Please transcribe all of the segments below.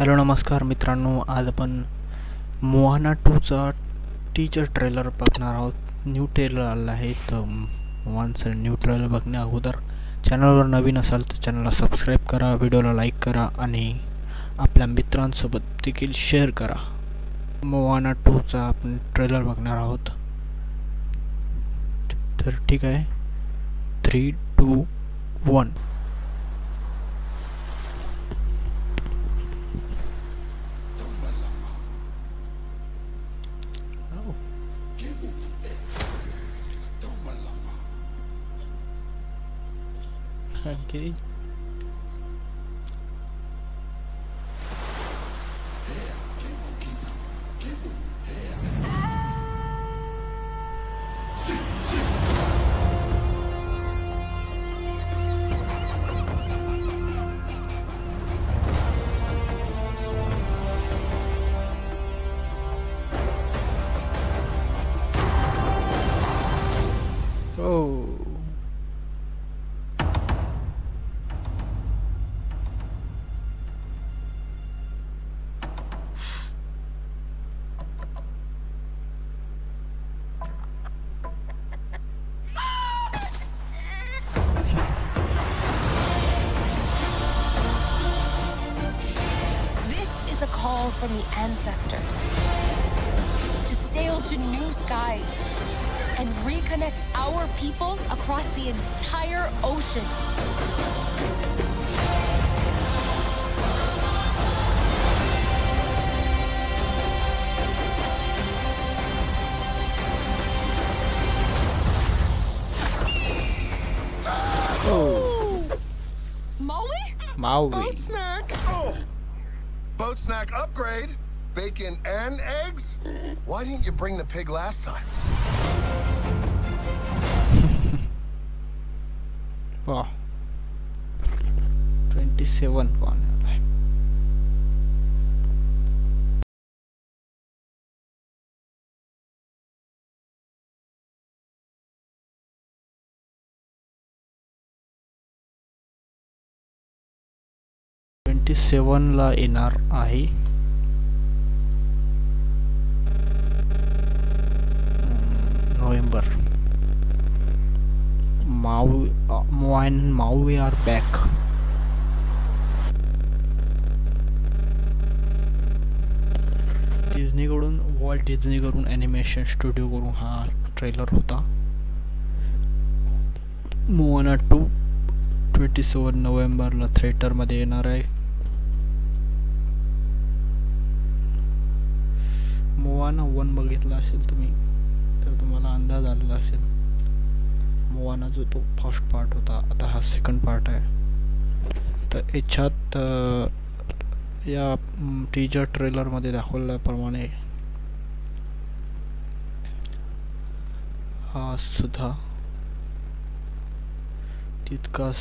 Hello नमस्कार मित्रांनो, आज आपण मोहाना 2चा टीजर ट्रेलर बघणार आहोत. न्यू ट्रेलर आला आहे. तर मोहानचं न्यू ट्रेलर बघण्या अगोदर चॅनलवर नवीन असाल तर चॅनलला सबस्क्राईब करा, व्हिडिओला लाईक करा आणि आपल्या मित्रांसोबत देखील शेअर करा. मोहाना 2चा आपण ट्रेलर बघणार आहोत. तर ठीक आहे, 3, 2, 1. Okay. Oh. A call from the ancestors to sail to new skies and reconnect our people across the entire ocean. Oh. Maui? Maui. Boat snack! Oh! Boat snack upgrade? Bacon and eggs? Why didn't you bring the pig last time? Wow. 27 कौन है? ला येणार आहे. November. Maui are back. Walt डिझनीकडून animation स्टुडिओकडून हा trailer होता. मोहाना 2 27 नोव्हेंबरला थिएटरमध्ये येणार आहे. मोहाना 1 बघितला असेल तुम्ही तर तुम्हाला अंदाज आलेला असेल. मोहाना जो तो फर्स्ट पार्ट होता, आता हा सेकंड पार्ट आहे. तर याच्यात या टीजर ट्रेलरमध्ये दाखवल्याप्रमाणे हा सुद्धा तितकाच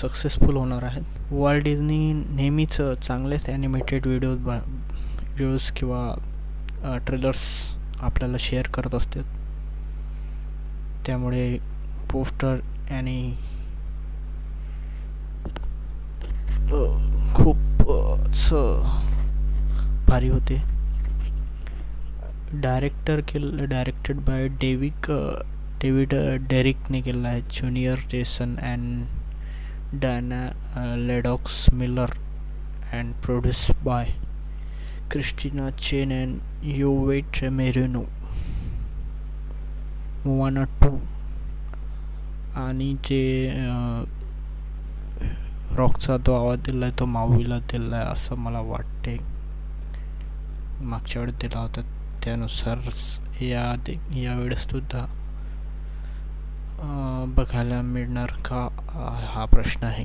सक्सेसफुल होणार आहे. वॉल्ट डिझनी नेहमीच चांगलेच ॲनिमेटेड व्हिडिओज किंवा ट्रेलर्स आपल्याला शेअर करत असतात. त्यामुळे पोस्टर आणि खूपच भारी होते. डायरेक्टेड बाय डेव्हिड डेरिकने केला आहे. Junior Jason and Diana Ledoux Miller and produce by Christina Chen and Yvett Merino. Moana 2 आणि जे रॉकचा तो आवाज दिला आहे तो माऊईला दिला आहे असं मला वाटते. मागच्या वेळेस दिला होता त्यानुसार या वेळेस सुद्धा बघायला मिळणार का हा प्रश्न आहे.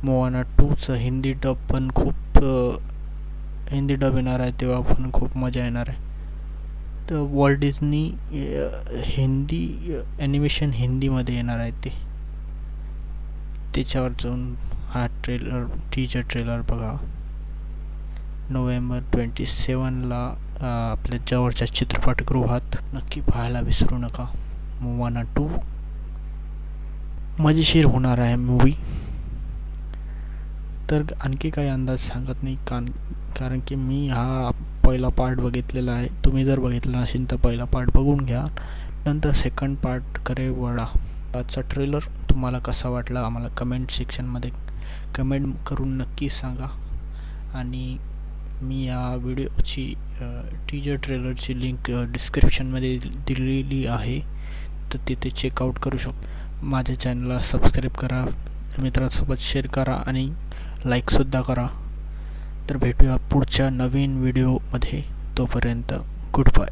मोहाना 2चं हिंदी डब येणार आहे तेव्हा पण खूप मजा येणार आहे. तर वॉल्ट डिझनी हिंदी ॲनिमेशन हिंदीमध्ये येणार आहे त्याच्यावर जाऊन हा टीजर ट्रेलर बघा. नोव्हेंबर 27ला आपल्या जवळच्या चित्रपटगृहात नक्की पाहायला विसरू नका. मोहाना 2 मजेशीर होणार आहे मूवी. तर आणखी काही अंदाज सांगत नाही, कारण की मी हा पहिला पार्ट बघितलेला आहे. तुम्ही जर बघितला नसेल तर पहिला पार्ट बघून घ्या, नंतर सेकंड पार्टकडे वळा. आजचा ट्रेलर तुम्हाला कसा वाटला आम्हाला कमेंट सेक्शनमध्ये कमेंट करून नक्की सांगा. आणि मी या व्हिडिओची टीजर ट्रेलरची लिंक डिस्क्रिप्शनमध्ये दिलेली आहे, तर तिथे चेकआउट करू शकतो. माझ्या चॅनलला सबस्क्राईब करा, मित्रांसोबत शेअर करा आणि लाईकसुद्धा करा. तर भेटूया पुढच्या नवीन व्हिडिओमध्ये. तोपर्यंत गुड बाय.